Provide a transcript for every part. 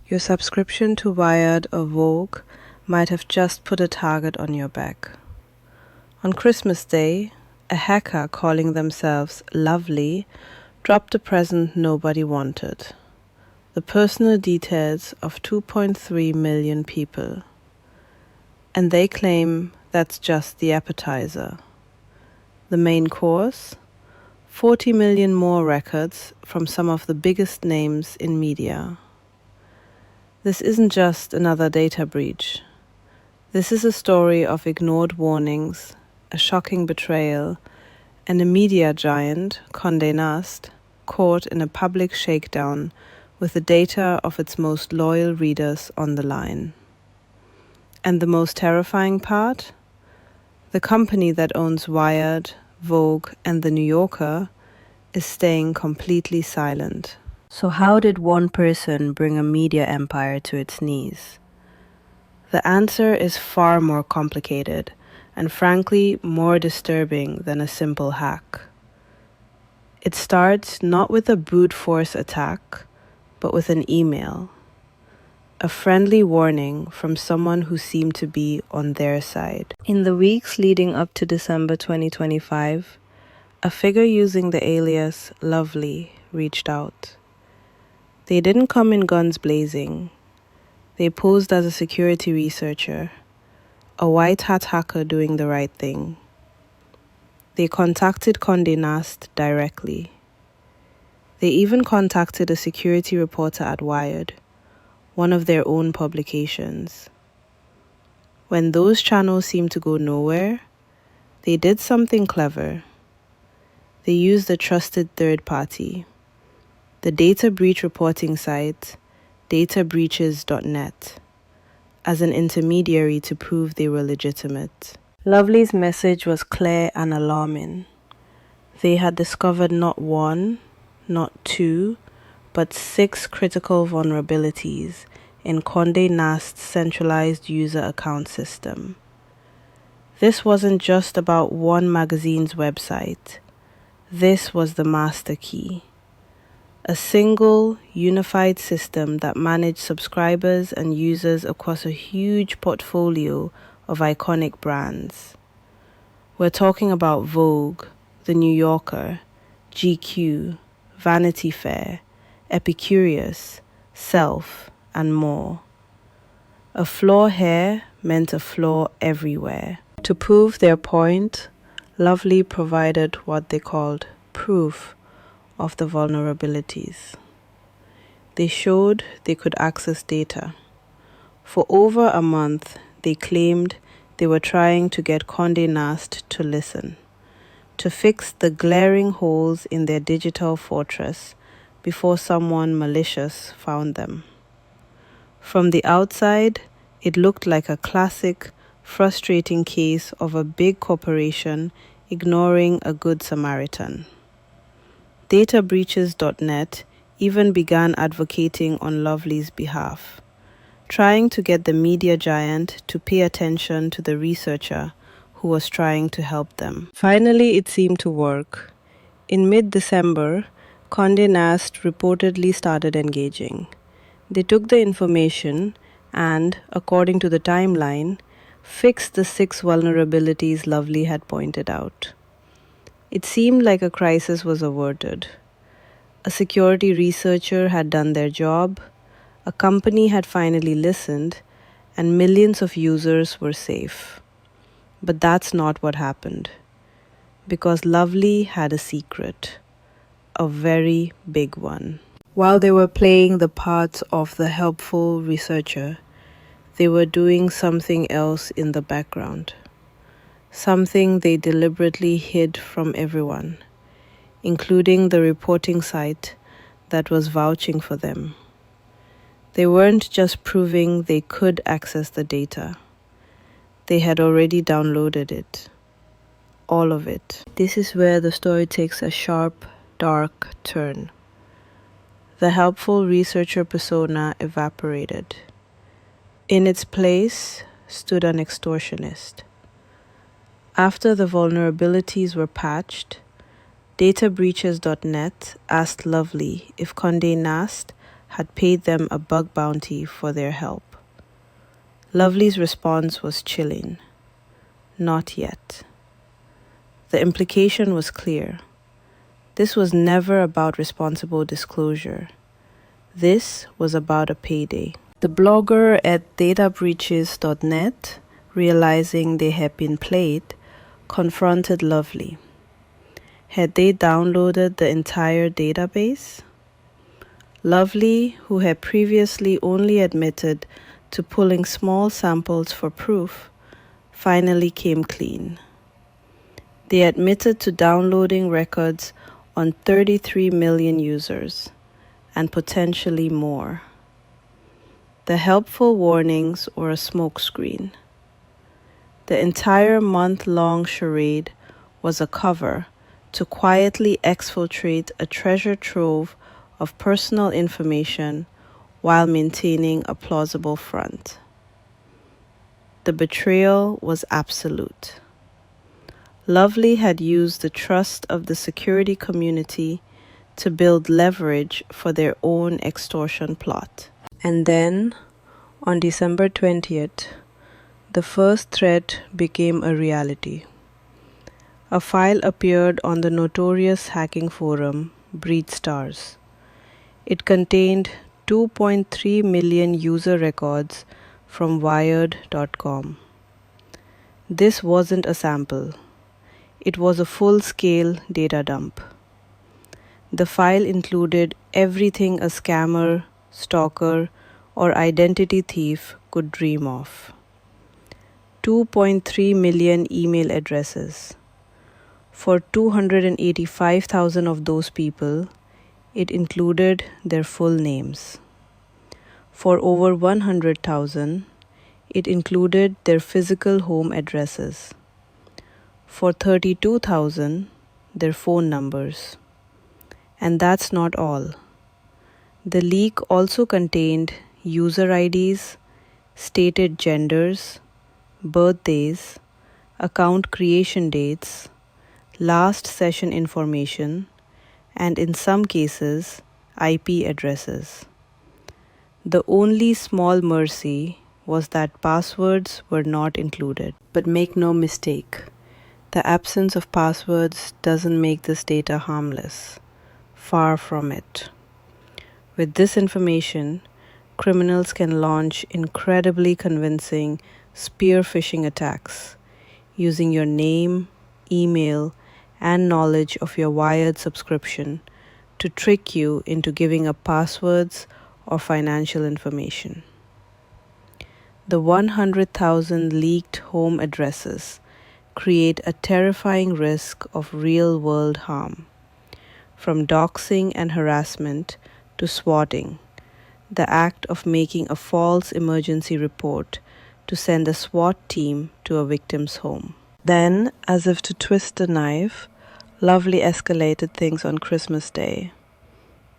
Your subscription to Wired or Vogue might have just put a target on your back. On Christmas Day, a hacker calling themselves Lovely dropped a present nobody wanted: the personal details of 2.3 million people. And they claim that's just the appetizer. The main course? 40 million more records from some of the biggest names in media. This isn't just another data breach. This is a story of ignored warnings, a shocking betrayal, and a media giant, Condé Nast, caught in a public shakedown with the data of its most loyal readers on the line. And the most terrifying part? The company that owns Wired, Vogue, and The New Yorker is staying completely silent. So how did one person bring a media empire to its knees? The answer is far more complicated and frankly more disturbing than a simple hack. It starts not with a brute force attack, but with an email. A friendly warning from someone who seemed to be on their side. In the weeks leading up to December 2025, a figure using the alias Lovely reached out. They didn't come in guns blazing. They posed as a security researcher, a white hat hacker doing the right thing. They contacted Condé Nast directly. They even contacted a security reporter at Wired, one of their own publications. When those channels seemed to go nowhere, they did something clever. They used a trusted third party, the data breach reporting site, databreaches.net, as an intermediary to prove they were legitimate. Lovely's message was clear and alarming. They had discovered not one, not two, but 6 critical vulnerabilities in Condé Nast's centralized user account system. This wasn't just about one magazine's website. This was the master key. A single, unified system that managed subscribers and users across a huge portfolio of iconic brands. We're talking about Vogue, The New Yorker, GQ, Vanity Fair, Epicurious, Self, and more. A flaw here meant a flaw everywhere. To prove their point, Lovely provided what they called proof of the vulnerabilities. They showed they could access data. For over a month, they claimed they were trying to get Condé Nast to listen, to fix the glaring holes in their digital fortress before someone malicious found them. From the outside, it looked like a classic, frustrating case of a big corporation ignoring a good Samaritan. Databreaches.net even began advocating on Lovely's behalf, trying to get the media giant to pay attention to the researcher who was trying to help them. Finally, it seemed to work. In mid-December, Condé Nast reportedly started engaging. They took the information and, according to the timeline, fixed the 6 vulnerabilities Lovely had pointed out. It seemed like a crisis was averted. A security researcher had done their job, a company had finally listened, and millions of users were safe. But that's not what happened. Because Lovely had a secret, a very big one. While they were playing the part of the helpful researcher, they were doing something else in the background. Something they deliberately hid from everyone, including the reporting site that was vouching for them. They weren't just proving they could access the data. They had already downloaded it. All of it. This is where the story takes a sharp, dark turn. The helpful researcher persona evaporated. In its place stood an extortionist. After the vulnerabilities were patched, databreaches.net asked Lovely if Condé Nast had paid them a bug bounty for their help. Lovely's response was chilling. Not yet. The implication was clear. This was never about responsible disclosure. This was about a payday. The blogger at databreaches.net, realizing they had been played, confronted Lovely. Had they downloaded the entire database? Lovely, who had previously only admitted to pulling small samples for proof, finally came clean. They admitted to downloading records on 33 million users, and potentially more. The helpful warnings were a smokescreen. The entire month-long charade was a cover to quietly exfiltrate a treasure trove of personal information while maintaining a plausible front. The betrayal was absolute. Lovely had used the trust of the security community to build leverage for their own extortion plot. And then, on December 20th, the first threat became a reality. A file appeared on the notorious hacking forum BreedStars. It contained 2.3 million user records from Wired.com. This wasn't a sample. It was a full-scale data dump. The file included everything a scammer, stalker, or identity thief could dream of. 2.3 million email addresses. For 285,000 of those people, it included their full names. For over 100,000, it included their physical home addresses. For 32,000, their phone numbers. And that's not all. The leak also contained user IDs, stated genders, birthdays, account creation dates, last session information, and in some cases, IP addresses. The only small mercy was that passwords were not included. But make no mistake, the absence of passwords doesn't make this data harmless. Far from it. With this information, criminals can launch incredibly convincing spear phishing attacks using your name, email, and knowledge of your Wired subscription to trick you into giving up passwords or financial information. The 100,000 leaked home addresses create a terrifying risk of real-world harm, from doxing and harassment to swatting, the act of making a false emergency report to send a SWAT team to a victim's home. Then, as if to twist the knife, Lovely escalated things on Christmas Day.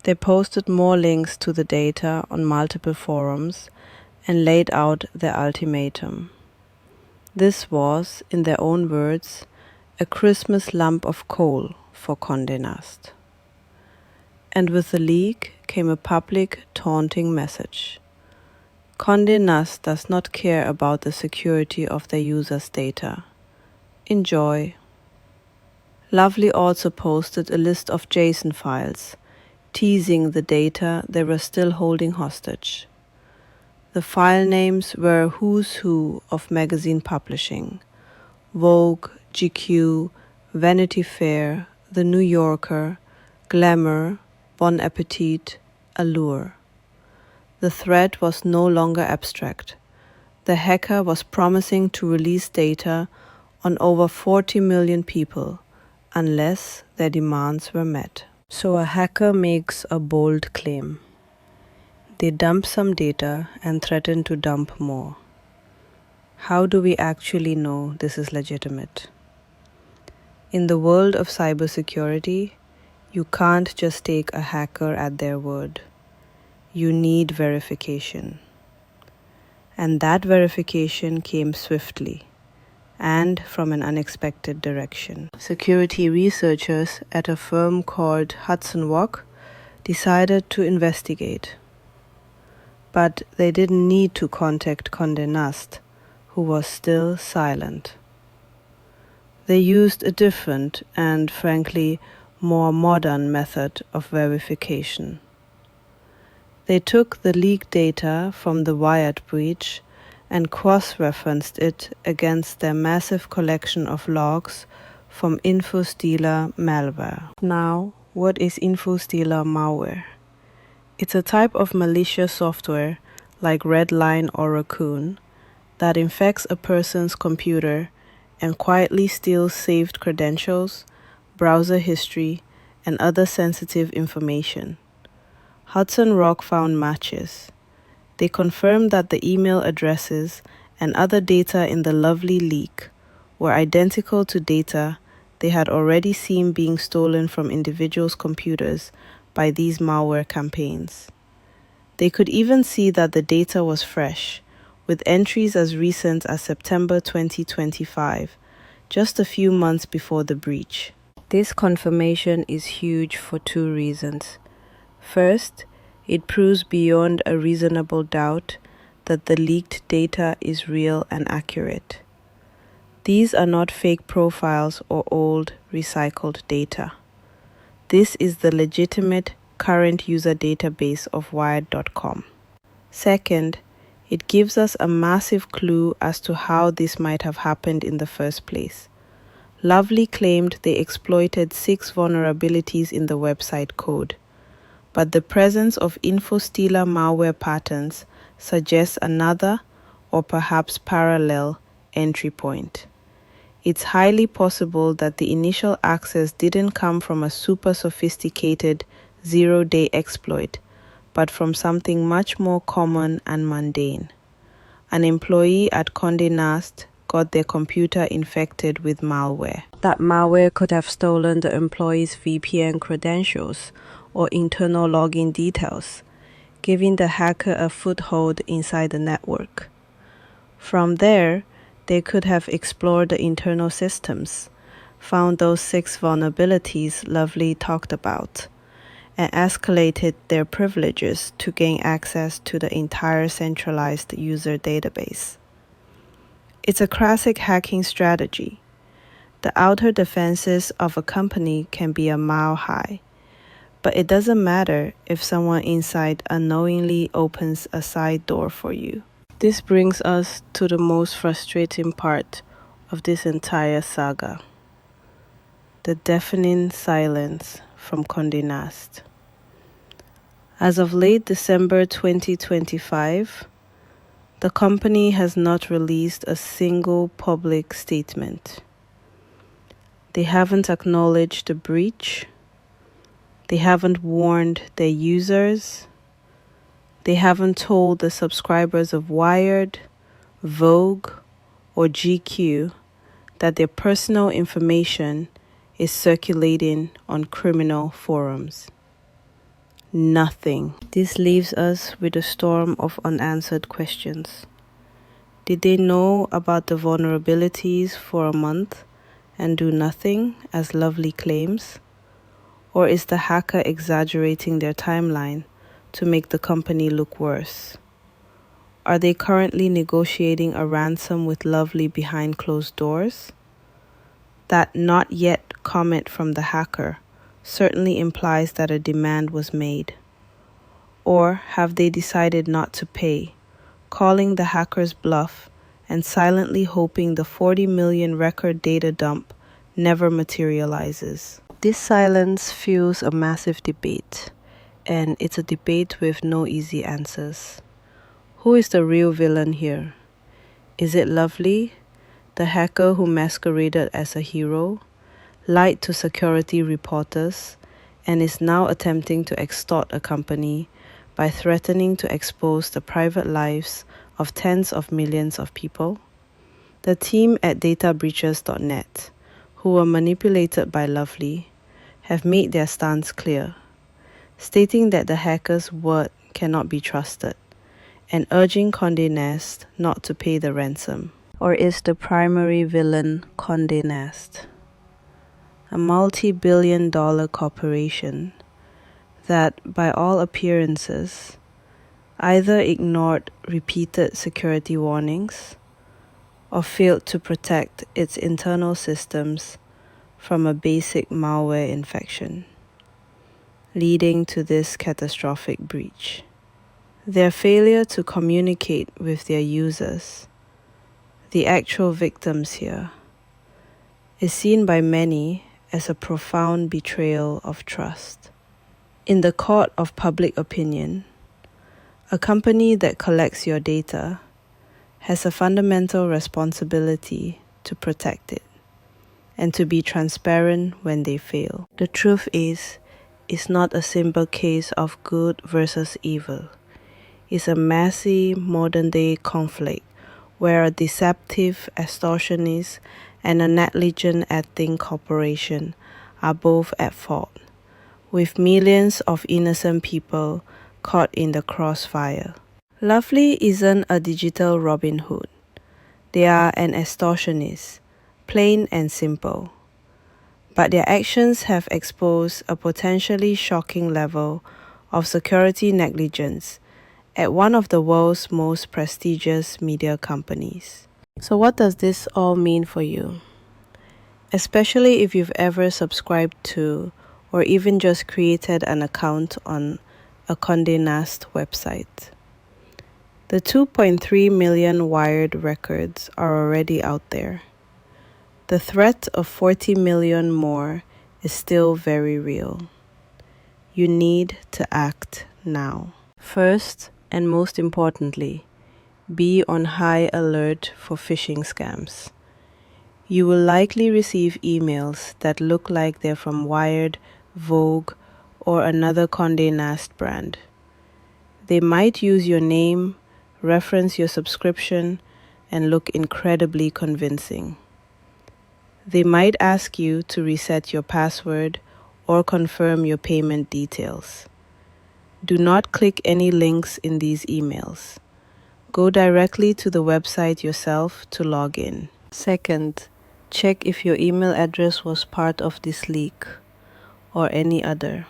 They posted more links to the data on multiple forums and laid out their ultimatum. This was, in their own words, a Christmas lump of coal for Condé Nast. And with the leak came a public, taunting message. Condé Nast does not care about the security of their users' data. Enjoy. Lovely also posted a list of JSON files, teasing the data they were still holding hostage. The file names were who's who of magazine publishing: Vogue, GQ, Vanity Fair, The New Yorker, Glamour, Bon Appetit, Allure. The threat was no longer abstract. The hacker was promising to release data on over 40 million people, unless their demands were met. So a hacker makes a bold claim. They dump some data and threaten to dump more. How do we actually know this is legitimate? In the world of cybersecurity, you can't just take a hacker at their word. You need verification. And that verification came swiftly and from an unexpected direction. Security researchers at a firm called Hudson Walk decided to investigate. But they didn't need to contact Condé Nast, who was still silent. They used a different and, frankly, more modern method of verification. They took the leaked data from the Wired breach and cross-referenced it against their massive collection of logs from InfoStealer malware. Now, what is InfoStealer malware? It's a type of malicious software, like Redline or Raccoon, that infects a person's computer and quietly steals saved credentials, browser history, and other sensitive information. Hudson Rock found matches. They confirmed that the email addresses and other data in the Lovely leak were identical to data they had already seen being stolen from individuals' computers by these malware campaigns. They could even see that the data was fresh, with entries as recent as September 2025, just a few months before the breach. This confirmation is huge for two reasons. First, it proves beyond a reasonable doubt that the leaked data is real and accurate. These are not fake profiles or old, recycled data. This is the legitimate current user database of Wired.com. Second, it gives us a massive clue as to how this might have happened in the first place. Lovely claimed they exploited 6 vulnerabilities in the website code, but the presence of InfoStealer malware patterns suggests another, or perhaps parallel, entry point. It's highly possible that the initial access didn't come from a super sophisticated zero-day exploit, but from something much more common and mundane. An employee at Condé Nast got their computer infected with malware. That malware could have stolen the employee's VPN credentials or internal login details, giving the hacker a foothold inside the network. From there, they could have explored the internal systems, found those 6 vulnerabilities Lovely talked about, and escalated their privileges to gain access to the entire centralized user database. It's a classic hacking strategy. The outer defenses of a company can be a mile high, but it doesn't matter if someone inside unknowingly opens a side door for you. This brings us to the most frustrating part of this entire saga: the deafening silence from Condé Nast. As of late December 2025, the company has not released a single public statement. They haven't acknowledged the breach. They haven't warned their users. They haven't told the subscribers of Wired, Vogue, or GQ that their personal information is circulating on criminal forums. Nothing. This leaves us with a storm of unanswered questions. Did they know about the vulnerabilities for a month and do nothing, as Lovely claims? Or is the hacker exaggerating their timeline to make the company look worse? Are they currently negotiating a ransom with Lovely behind closed doors? That "not yet" comment from the hacker certainly implies that a demand was made. Or have they decided not to pay, calling the hacker's bluff and silently hoping the 40 million record data dump never materializes? This silence fuels a massive debate, and it's a debate with no easy answers. Who is the real villain here? Is it Lovely, the hacker who masqueraded as a hero, lied to security reporters, and is now attempting to extort a company by threatening to expose the private lives of tens of millions of people? The team at databreaches.net, who were manipulated by Lovely, have made their stance clear, stating that the hacker's word cannot be trusted, and urging Condé Nast not to pay the ransom. Or is the primary villain Condé Nast, a multi-billion-dollar corporation that, by all appearances, either ignored repeated security warnings or failed to protect its internal systems from a basic malware infection, leading to this catastrophic breach. Their failure to communicate with their users, the actual victims here, is seen by many as a profound betrayal of trust. In the court of public opinion, a company that collects your data has a fundamental responsibility to protect it and to be transparent when they fail. The truth is, it's not a simple case of good versus evil. It's a messy modern-day conflict where a deceptive extortionist and a negligent acting corporation are both at fault, with millions of innocent people caught in the crossfire. Lovely isn't a digital Robin Hood. They are an extortionist, plain and simple. But their actions have exposed a potentially shocking level of security negligence at one of the world's most prestigious media companies. So what does this all mean for you? Especially if you've ever subscribed to or even just created an account on a Condé Nast website. The 2.3 million wired records are already out there. The threat of 40 million more is still very real. You need to act now. First, and most importantly, be on high alert for phishing scams. You will likely receive emails that look like they're from Wired, Vogue, or another Condé Nast brand. They might use your name, reference your subscription, and look incredibly convincing. They might ask you to reset your password or confirm your payment details. Do not click any links in these emails. Go directly to the website yourself to log in. Second, check if your email address was part of this leak or any other.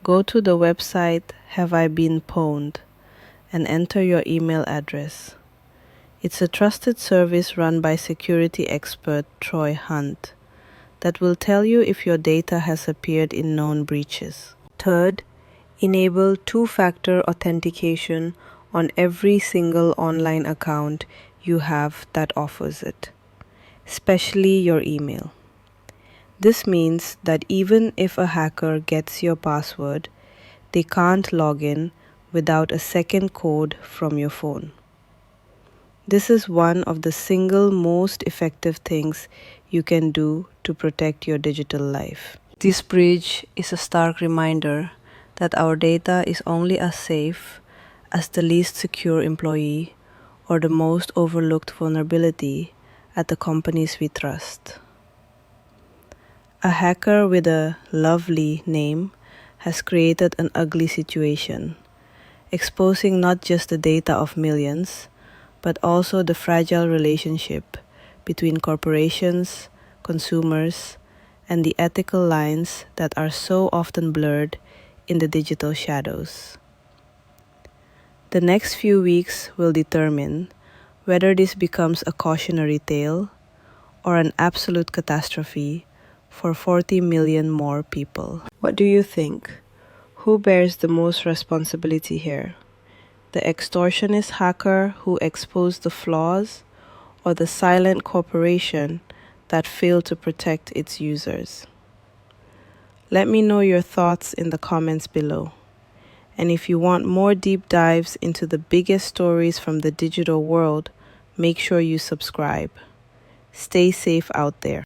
Go to the website Have I Been Pwned and enter your email address. It's a trusted service run by security expert Troy Hunt that will tell you if your data has appeared in known breaches. Third, enable two-factor authentication on every single online account you have that offers it, especially your email. This means that even if a hacker gets your password, they can't log in without a second code from your phone. This is one of the single most effective things you can do to protect your digital life. This breach is a stark reminder that our data is only as safe as the least secure employee or the most overlooked vulnerability at the companies we trust. A hacker with a lovely name has created an ugly situation, exposing not just the data of millions, but also the fragile relationship between corporations, consumers, and the ethical lines that are so often blurred in the digital shadows. The next few weeks will determine whether this becomes a cautionary tale or an absolute catastrophe for 40 million more people. What do you think? Who bears the most responsibility here? The extortionist hacker who exposed the flaws, or the silent corporation that failed to protect its users? Let me know your thoughts in the comments below. And if you want more deep dives into the biggest stories from the digital world, make sure you subscribe. Stay safe out there.